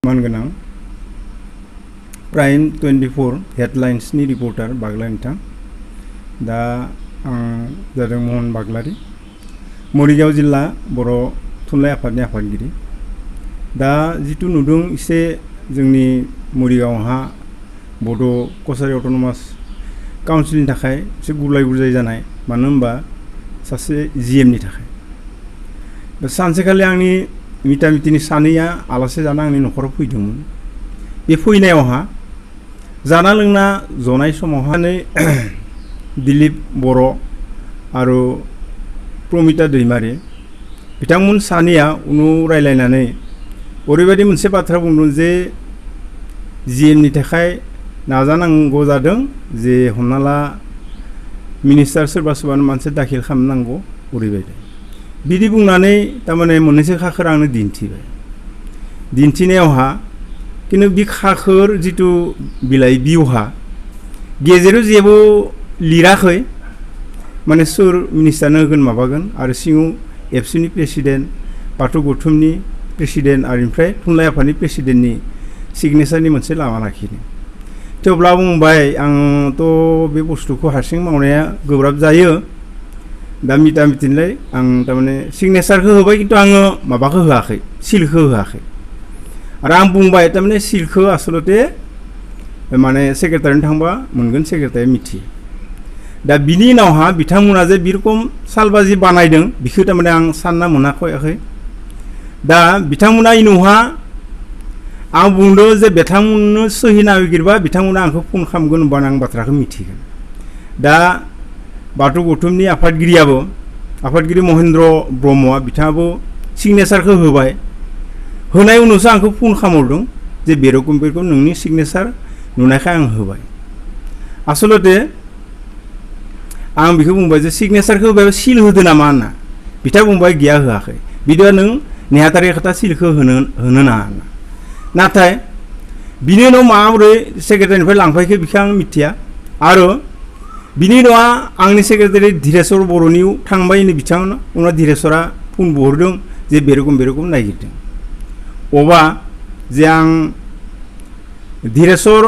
मानगोनां prime 24 हेडलाइन्सनि reporter बाग्ला नोंथां दा आं जादों महन बाग्लारि मरिगाव जिल्ला बर' थुनलाइ आफादनि आफादगिरि दा जितु नुदों एसे जोंनि मरिगावहा बड' कसारि अट'नमास काउन्सिलनि थाखाय एसे गुलाय गुजाय जानाय मानो होनबा सासे जिएमनि थाखाय सानसेखालि आंनि मिटा मिटिनि सानैया आलासि जाना आंनि न'खराव फैदोंमोन बे फैनायावहा जाना लोंना जनाय समावहा दिलीप बर' आरो प्रमिता दैमारि बिथांमोन सानैया उनाव रायलायनानै ओरैबायदि मोनसे बाथ्रा बुंदों जे जिएमनि थाखाय नाजानांगौ जादों जे हमना ला मिनिस्टार सोरबा सोरबानो मानसि दाखिल खालामनांगौ ओरैबायदि बिदि बुंनानै थारमाने मोननैसो खाखोर आंनो दिन्थिबाय दिन्थिनायावहा किन्तु बे खाखोर जितु बिलाइ बिउहा गेजेराव जेबो लिराखै माने सोर मिनिस्टारनो होगोन माबागोन आरो सिङाव एबसुनि प्रेसिडेन्ट बाथौ गौथुमनि प्रेसिडेन्ट आरो ओमफ्राय थुनलाइ आफादनि प्रेसिडेन्टनि सिगनेचारनि मोनसे लामा लाखिदों थेवब्ला बुंबाय आंथ' बे बुस्थुखौ हारसिं मावनाया गोब्राब जायो दा मिटा मिटिनलाय आं थारमाने सिगनेचारखौ होबाय किन्तु आङो माबाखौ होआखै सिलखौ होआखै आरो आं बुंबाय थारमाने सिलखौ आसलते माने सेक्रेटारिनो थांबा मोनगोन सेक्रेटारिया मिथियो दा बिनि उनावहा बिथांमोना जे बे रखम सालबाजि बानायदों बिखौ थारमाने आं सानना मोनाखै दा बिथांमोना इनावहा आं बुंदों जे बिथांमोननो सहि नागिरबा बिथांमोना आंखौ फन खालामगोन होनबानो आं बाथ्राखौ मिथिगोन दा बाथौ गौथुमनि आफादगिरि महेन्द्र ब्रह्मआ बिथाङाबो सिगनेचारखौ होबाय होनाय उनावसो आंखौ फन खालामहरदों जे बे रखम नोंनि सिगनेचार नुनायखाय आं होबाय आसलते आं बेखौ बुंबाय जे सिगनेचारखौ होबाय सिल होदो नामा होनना बिथाङा बुंबाय गैया होआखै बिदिबा नों नेहाथारि खोथा सिलखौ होनो नाङा नाथाय बिनि उनाव माबोरै सेक्रेटारिनिफ्राय लांफायखो बेखौ आं मिथिया आरो बिनि उनाव आंनि सेक्रेटारि धीरेश्वर बर'नियाव थांबाय बिथांमोना उनाव धीरेश्वरा फन बुहरदों जे बे रखम नागिरदों अबा जे आं धीरेश्वर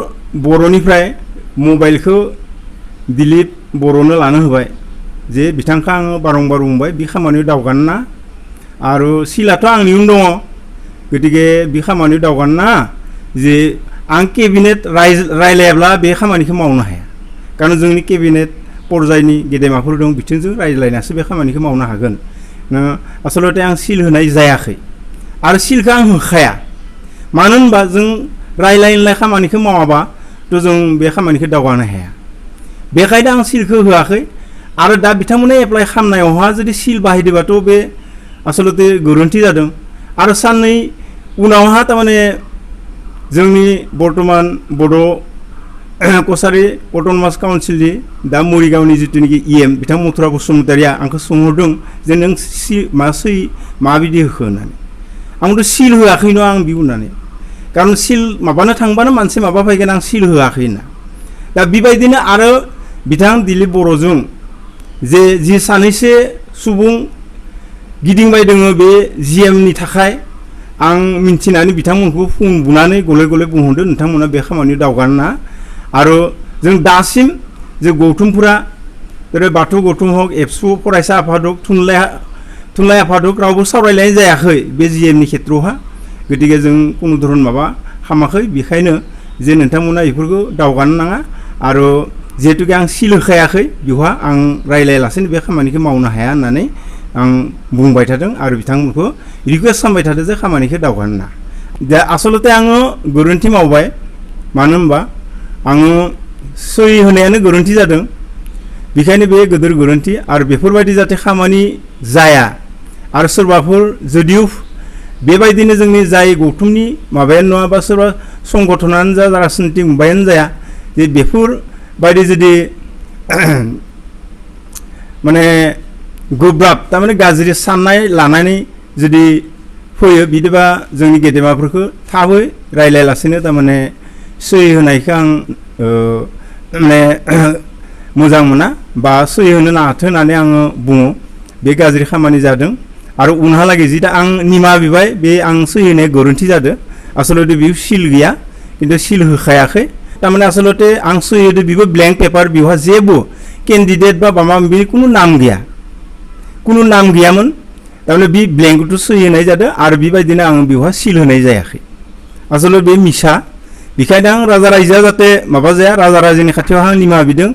बर'निफ्राय मबाइलखौ दिलीप बर'नो लानो होबाय जे बिथांखौ आङो बारंबार बुंबाय बे खामानियाव दावगानो ना आरो सिलाथ' आंनियावनो दङ गतिके बे खामानियाव दावगानो ना जे आं केबिनेट रायलायाब्ला बे खामानिखौ मावनो हाया कारण जोंनि केबिनेट पर्यायनि गेदेमाफोर दं बिथिंजों रायज्लायनासो बे खामानिखौ मावनो हागोन आसलते आं सिल होनाय जायाखै आरो सिलखौ आं होखाया मानो होनबा जों रायलायनाय खामानिखौ मावाबा थ' जों बे खामानिखौ दावगानो हाया बेखायनो आं सिलखौ होआखै आरो दा बिथांमोना एप्लाइ खालामनायावहा जुदि सिल बाहायदोंबाथ' बे आसलते गोरोन्थि जादों आरो साननै उनावहा थारमाने जोंनि बर्तमान बड' कसारि अट'नमास काउन्सिलनि दा मरिगावनि जितुनिखि इएम बिथां मथुरा बसुमतारिया आंखौ सोंहरदों जे नों माबायदि होखो होननानै आंथ' सिल होआखै न' आं बि होननानै कारण सिल माबानो थांबानो मानसि माबा फैगोन आं सिल होआखै होनना दा बेबायदिनो आरो बिथां दिलीप बर'जों जि सानैसो सुबुं गिदिंबाय दङ बे जिएमनि थाखाय आं मिन्थिनानै बिथांमोनखौ फन बुनानै गले गले बुंहरदों नोंथांमोना बे खामानियाव दावगानो ना आरो जों दासिम जे गौथुमफोरा जेरै बाथौ गौथुम हक एबसु फरायसा आफाद हक थुनलाइ आफाद हक रावबो सावरायलायनाय जायाखै बे जिएमनि खेत्रआवहा गतिके जों कुनु धरन माबा खालामाखै बेखायनो जे नोंथांमोना बेफोरखौ दावगानो नाङा आरो जिहेतुके आं सिल होखायाखै बेवहा आं रायलायालासेनो बे खामानिखौ मावनो हाया होननानै आं बुंबाय थादों आरो बिथांमोनखौ रिकुवेस्ट खालामबाय थादों जे खामानिखौ दावगानो ना दा आसलते आङो गोरोन्थि मावबाय मानो होनबा आङो सहि होनायानो गोरोन्थि जादों बेखायनो बे गोदोर गोरोन्थि आरो बेफोरबायदि जाहाथे खामानि जाया आरो सोरबाफोर जुदिও बेबायदिनो जोंनि जाय गौथुमनि माबायानो नङा बा सोरबा संगठनानो जा राजनितिक मुगायानो जाया जे बेफोरबायदि जुदि माने गोब्राब थारमाने गाज्रि साननाय लानानै जुदि फैयो बिदिबा जोंनि गेदेमाफोरखौ थाबै रायलायालासेनो थारमाने सहि होनायखौ आं माने मोजां मोना बा सहि होनो नाङाथो होननानै आङो बुङो बे गाज्रि खामानि जादों आरो उनहालागै जि दा आं निमाहा बिबाय बे आं सहि होनाया गोरोन्थि जादों आसलते बियो सिल गैया किन्तु सिल होखायाखै तारमाने आसलते आं सही होदो बिबो ब्लेंक पेपार बिहा जेबो कैंडिडेट बा माबा माबि कुनु नाम गैयामोन तारमाने बि ब्लेंकखौथ' सही होनाय जादों आरो बेबायदिनो आं बिहा सिल होनाय जायाखै आसलते बे मिसा बेखायनो आं राजा रायजोआ जाहाथे माबा जाया राजा राजानि खाथियाव आं निमाहा बिदों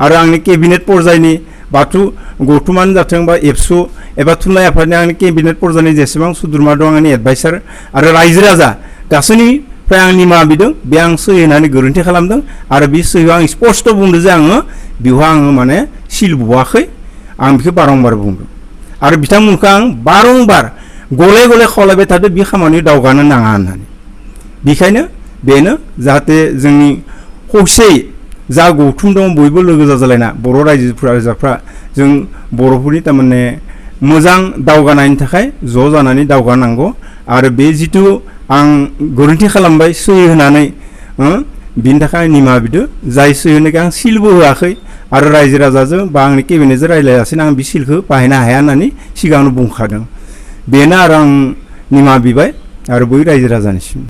आरो आंनि केबिनेट पर्यायनि बाथौ गौथुमानो जाथों बा एबसु एबा थुनलाइ आफादनि आंनि केबिनेट पर्यायनि जेसेबां सुद्रुमा दं आंनि एडभाइसार आरो रायजो राजा गासैनिफ्राय आं निमाहा बिदों बे आं सही होनानै गोरोन्थि खालामदों आरो बे सहीआव आं स्पष्ट बुंदों जे आङो बेवहाय आङो माने सिल बुवाखै आं बेखौ बारंबार बुंदों आरो बिथांमोनखौ आं बारंबार गले गले खावलायबाय थादों बे खामानियाव दावगानो नाङा होननानै बेखायनो बेनो जाहाथे जोंनि खौसेयै जा गौथुम दं बयबो लोगो जाजालायना बर' रायजोफ्रा जों बर'फोरनि तारमाने मोजां दावगानायनि थाखाय ज' जानानै दावगानांगौ आरो बे जिथु आं गोरोन्थि खालामबाय सही होनानै बिनि थाखाय निमाहा बिदों जाय सही होनायखौ आं सिलबो होआखै आरो रायजो राजाजों बा आंनि केबिनेटजों रायज्लायालासिनो आं बे सिलखौ बाहायनो हाया होननानै सिगाङावनो बुंखादों बेनो आरो आं निमाहा बिबाय आरो बै रायजो राजानिसिम